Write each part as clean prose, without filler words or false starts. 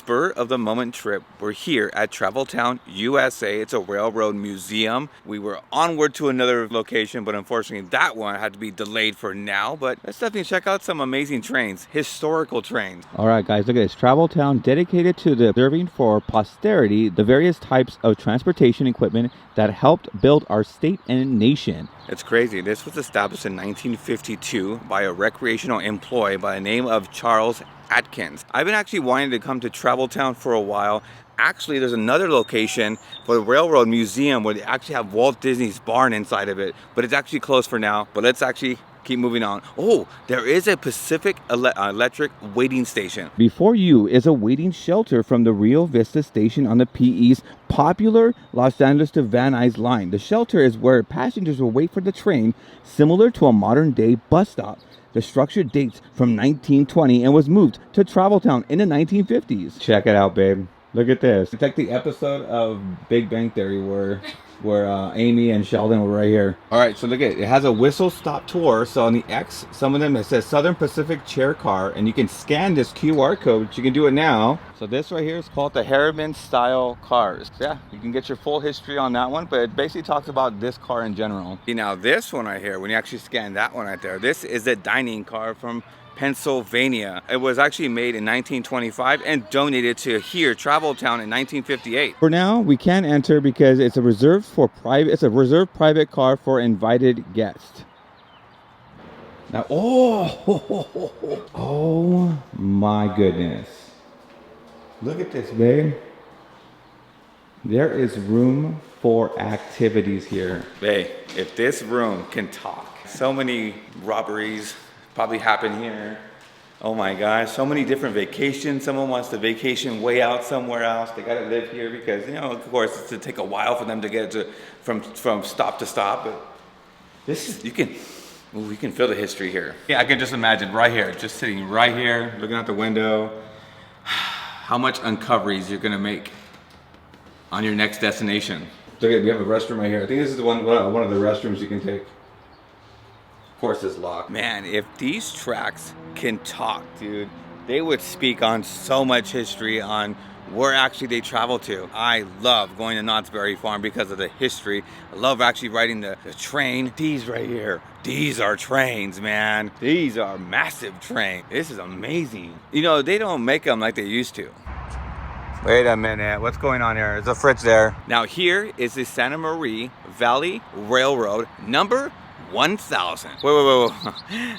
spur of the moment trip. We're here at Traveltown, USA. It's a railroad museum. We were onward to another location, but unfortunately that one had to be delayed for now. But let's definitely check out some amazing trains, historical trains. All right, guys, look at this. Traveltown dedicated to the preserving for posterity the various types of transportation equipment that helped build our state and nation. It's crazy. This was established in 1952 by a recreational employee by the name of Charley Atkins. I've been actually wanting to come to Traveltown for a while. Actually, there's another location for the Railroad Museum where they actually have Walt Disney's barn inside of it, but it's actually closed for now. But let's actually keep moving on. Oh, there is a Pacific Electric waiting station. Before you is a waiting shelter from the Rio Vista station on the PE's popular Los Angeles to Van Nuys line. The shelter is where passengers will wait for the train, similar to a modern day bus stop. The structure dates from 1920 and was moved to Traveltown in the 1950s. Check it out, babe. Look at this. It's like the episode of Big Bang Theory where Amy and Sheldon were right here. All right, so look at it. It has a whistle stop tour. So on the X, some of them, it says Southern Pacific chair car, and you can scan this QR code. You can do it now. So this right here is called the Harriman style cars. Yeah, you can get your full history on that one, but it basically talks about this car in general. See, now this one right here, when you actually scan that one right there, this is a dining car from Pennsylvania. It was actually made in 1925 and donated to here, Traveltown, in 1958. For now, we can't enter because it's a reserved private car for invited guests. Now, oh my goodness. Look at this, babe. There is room for activities here. Hey, if this room can talk, so many robberies probably happen here. Oh my gosh, so many different vacations. Someone wants to vacation way out somewhere else. They gotta live here because, you know, of course, it's to take a while for them to get from stop to stop. But this is, you can feel the history here. Yeah, I can just imagine right here, just sitting right here, looking out the window, how much uncoveries you're gonna make on your next destination. Look at, we have a restroom right here. I think this is one of the restrooms you can take. Of course it's locked. Man, if these tracks can talk, dude, they would speak on so much history on where actually they travel to. I love going to Knott's Berry Farm because of the history. I love actually riding the train. These right here, these are trains, man. These are massive trains. This is amazing. You know, they don't make them like they used to. Wait a minute, what's going on here? There's a fridge there. Now here is the Santa Maria Valley Railroad number 1,000. Wait.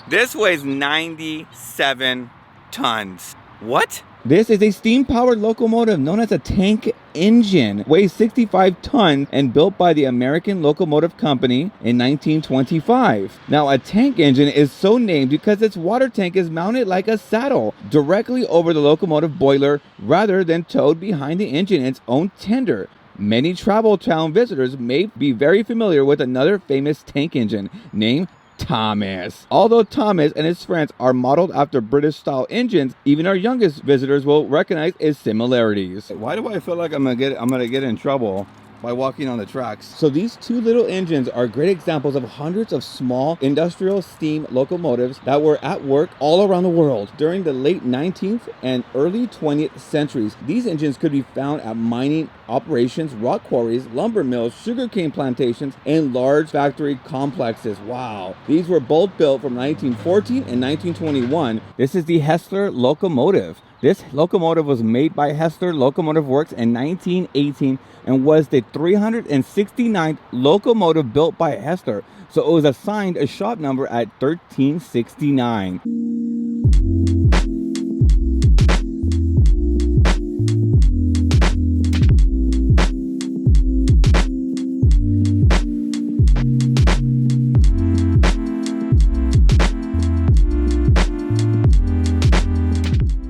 This weighs 97 tons. What? This is a steam-powered locomotive known as a tank engine. Weighs 65 tons and built by the American Locomotive Company in 1925. Now, a tank engine is so named because its water tank is mounted like a saddle directly over the locomotive boiler rather than towed behind the engine in its own tender. Many Traveltown visitors may be very familiar with another famous tank engine named Thomas. Although Thomas and his friends are modeled after British-style engines, even our youngest visitors will recognize its similarities. Why do I feel like I'm gonna get in trouble by walking on the tracks? So these two little engines are great examples of hundreds of small industrial steam locomotives that were at work all around the world. During the late 19th and early 20th centuries, these engines could be found at mining operations, rock quarries, lumber mills, sugarcane plantations, and large factory complexes. Wow. These were both built from 1914 and 1921. This is the Hessler locomotive. This locomotive was made by Hessler Locomotive Works in 1918 and was the 369th locomotive built by Hessler. So it was assigned a shop number at 1369.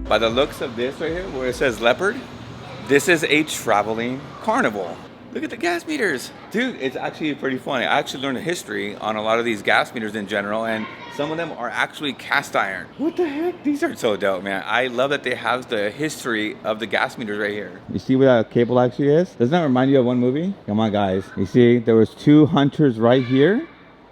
By the looks of this right here, where it says leopard, this is a traveling carnival. Look at the gas meters. Dude, it's actually pretty funny. I actually learned a history on a lot of these gas meters in general, and some of them are actually cast iron. What the heck? These are so dope, man. I love that they have the history of the gas meters right here. You see where that cable actually is? Doesn't that remind you of one movie? Come on, guys. You see, there was two hunters right here.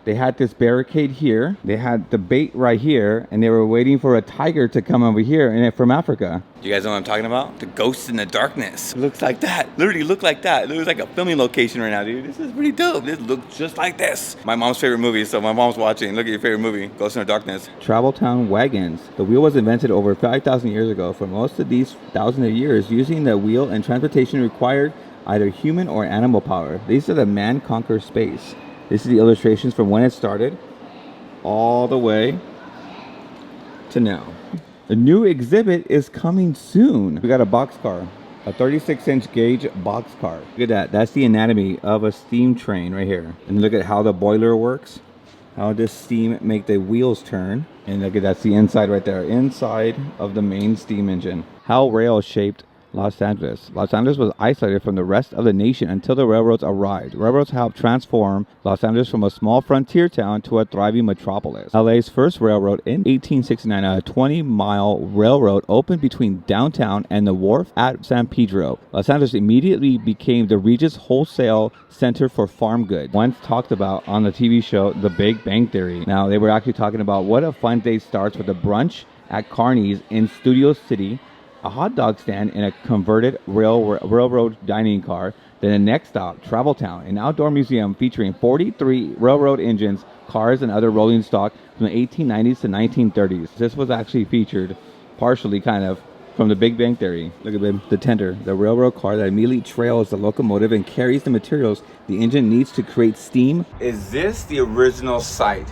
They had this barricade here. They had the bait right here, and they were waiting for a tiger to come over here, and from Africa. You guys know what I'm talking about? The Ghost in the Darkness. It looks like that. Literally look like that. It looks like a filming location right now, dude. This is pretty dope. This looks just like this. My mom's favorite movie, so my mom's watching. Look at your favorite movie, Ghost in the Darkness. Travel town wagons. The wheel was invented over 5,000 years ago. For most of these thousands of years, using the wheel and transportation required either human or animal power. These are the man conquers space. This is the illustrations from when it started all the way to now. A new exhibit is coming soon. We got a boxcar, a 36-inch gauge boxcar. Look at that. That's the anatomy of a steam train right here. And look at how the boiler works. How does steam make the wheels turn? And look at that's the inside right there. Inside of the main steam engine. How rail shaped Los Angeles. Los Angeles was isolated from the rest of the nation until the railroads arrived. Railroads helped transform Los Angeles from a small frontier town to a thriving metropolis. LA's first railroad in 1869, a 20-mile railroad opened between downtown and the wharf at San Pedro. Los Angeles immediately became the region's wholesale center for farm goods. Once talked about on the TV show The Big Bang Theory. Now they were actually talking about what a fun day starts with a brunch at Carney's in Studio City, a hot dog stand in a converted railroad dining car. Then the next stop, Travel Town, an outdoor museum featuring 43 railroad engines, cars, and other rolling stock from the 1890s to 1930s. This was actually featured partially kind of from the Big Bang Theory. Look at the tender, the railroad car that immediately trails the locomotive and carries the materials the engine needs to create steam. Is this the original site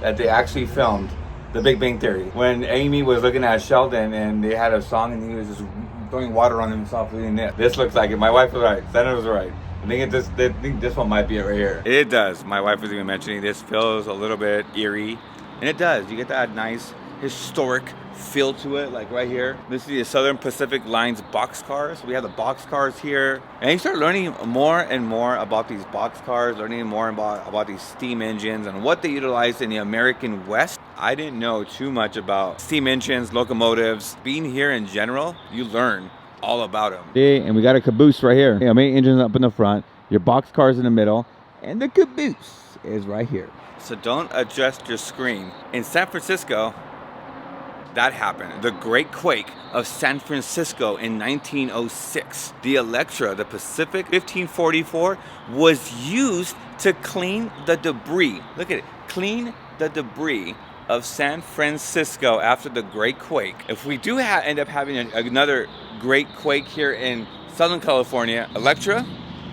that they actually filmed The Big Bang Theory? When Amy was looking at Sheldon and they had a song and he was just throwing water on himself reading it. This looks like it. My wife was right. Senator was right. I think this one might be it right here. It does. My wife was even mentioning this feels a little bit eerie. And it does. You get that nice historic feel to it, like right here. This is the Southern Pacific Line's boxcars. We have the boxcars here. And you start learning more and more about these boxcars, learning more about these steam engines and what they utilize in the American West. I didn't know too much about steam engines, locomotives. Being here in general, you learn all about them. Yeah, and we got a caboose right here. Yeah, main engine's up in the front, your boxcar's in the middle, and the caboose is right here. So don't adjust your screen. In San Francisco, that happened. The Great Quake of San Francisco in 1906. The Electra, the Pacific 1544, was used to clean the debris. Look at it. Clean the debris of San Francisco after the Great Quake. If we do end up having another Great Quake here in Southern California, Electra,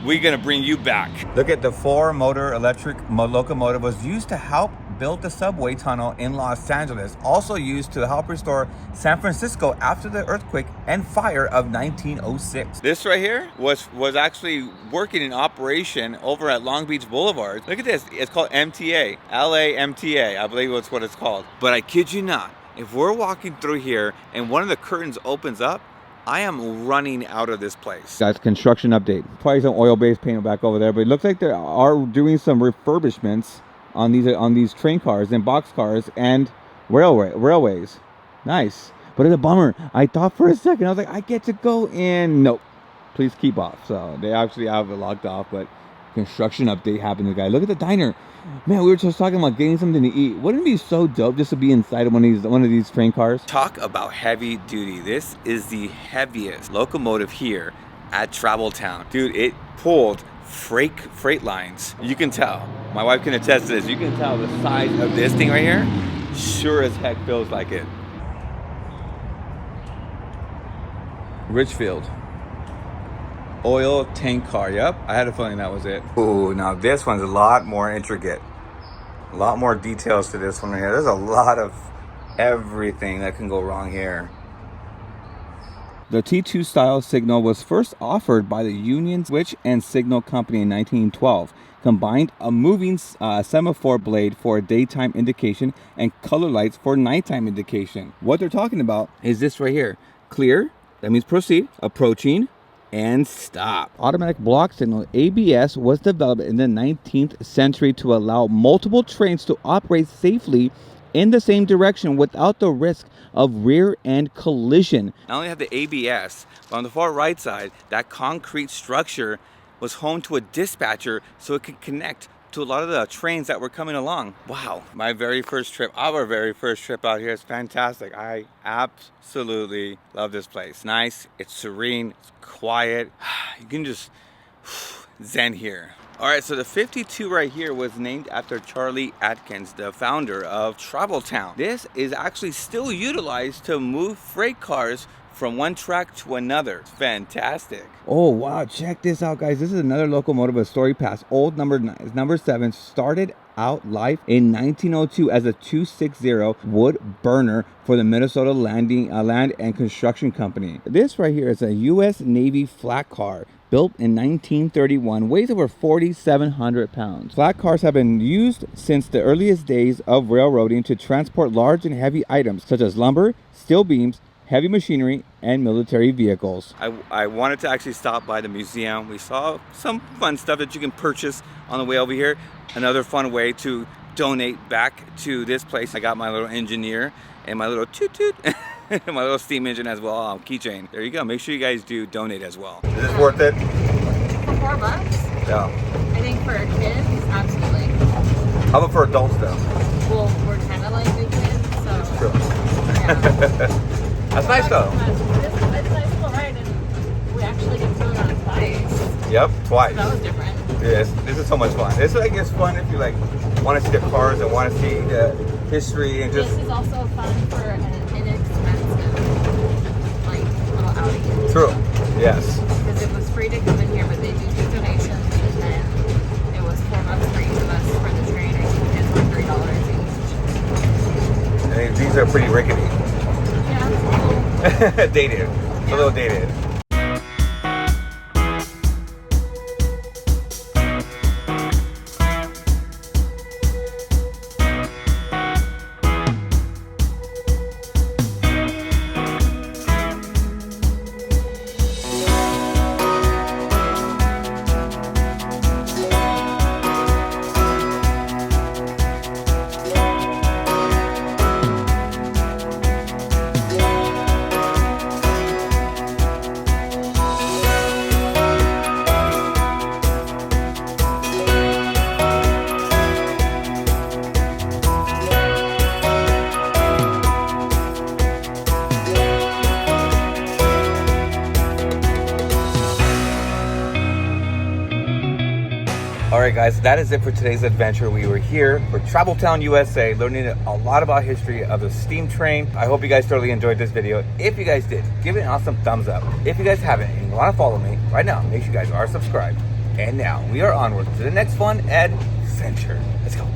we're gonna bring you back. Look at the 4-motor electric locomotive was used to help build the subway tunnel in Los Angeles, also used to help restore San Francisco after the earthquake and fire of 1906. This right here was actually working in operation over at Long Beach Boulevard. Look at this, it's called MTA, LA MTA, I believe that's what it's called. But I kid you not, if we're walking through here and one of the curtains opens up, I am running out of this place. Guys, construction update. Probably some oil-based paint back over there, but it looks like they are doing some refurbishments on these train cars and box cars and railways. Nice. But it's a bummer. I thought for a second, I was like, I get to go in. Nope. Please keep off. So they actually have it locked off, but construction update happened, guys. Look at the diner. Man, we were just talking about getting something to eat. Wouldn't it be so dope just to be inside of one of these train cars? Talk about heavy duty. This is the heaviest locomotive here at Travel Town. Dude, it pulled freight lines. You can tell. My wife can attest to this. You can tell the size of this thing right here. Sure as heck feels like it. Richfield. Oil tank car. Yep, I had a feeling that was it. Ooh, now this one's a lot more intricate. A lot more details to this one right here. There's a lot of everything that can go wrong here. The T2 style signal was first offered by the Union Switch and Signal Company in 1912. Combined a moving semaphore blade for daytime indication and color lights for nighttime indication. What they're talking about is this right here. Clear, that means proceed, approaching, and stop. Automatic block signal, ABS, was developed in the 19th century to allow multiple trains to operate safely in the same direction without the risk of rear-end collision. Not only have the ABS, but on the far right side, that concrete structure was home to a dispatcher so it could connect to a lot of the trains that were coming along. Wow, my very first trip, our very first trip out here is fantastic. I absolutely love this place. Nice, it's serene, it's quiet. You can just zen here. All right, so the 52 right here was named after Charley Atkins, the founder of Travel Town. This is actually still utilized to move freight cars from one track to another. It's fantastic. Oh wow, check this out, guys. This is another locomotive, a Story Pass, old number 7, started out life in 1902 as a 260 wood burner for the Minnesota Land and Construction Company. This right here is a U.S. Navy flat car built in 1931, weighs over 4,700 pounds. Flat cars have been used since the earliest days of railroading to transport large and heavy items such as lumber, steel beams, heavy machinery, and military vehicles. I wanted to actually stop by the museum. We saw some fun stuff that you can purchase on the way over here. Another fun way to donate back to this place. I got my little engineer and my little toot toot, my little steam engine as well, keychain. There you go. Make sure you guys do donate as well. Is this worth it? For $4? Yeah. I think for kids, absolutely. How about for adults though? Well, we're kind of like big kids, so. It's true. Yeah. That's nice though. It's a nice little ride, and we actually get to do it on twice. Yep, twice. So that was different. Yes, this is so much fun. It's like it's fun if you like want to see the cars and want to see the history and just. This is also fun for an inexpensive, like, little outing. True. Yes. Because it was free to come in here, but they do donations, and then it was $4 for each of us for the train. I think it's like $3 each. And these are pretty rickety. Yeah, it's cool. Dated. It's a little dated. Alright guys, that is it for today's adventure. We were here for Travel Town, USA, learning a lot about history of the steam train. I hope you guys thoroughly enjoyed this video. If you guys did, give it an awesome thumbs up. If you guys haven't and you want to follow me, right now, make sure you guys are subscribed. And now, we are onward to the next fun adventure. Let's go.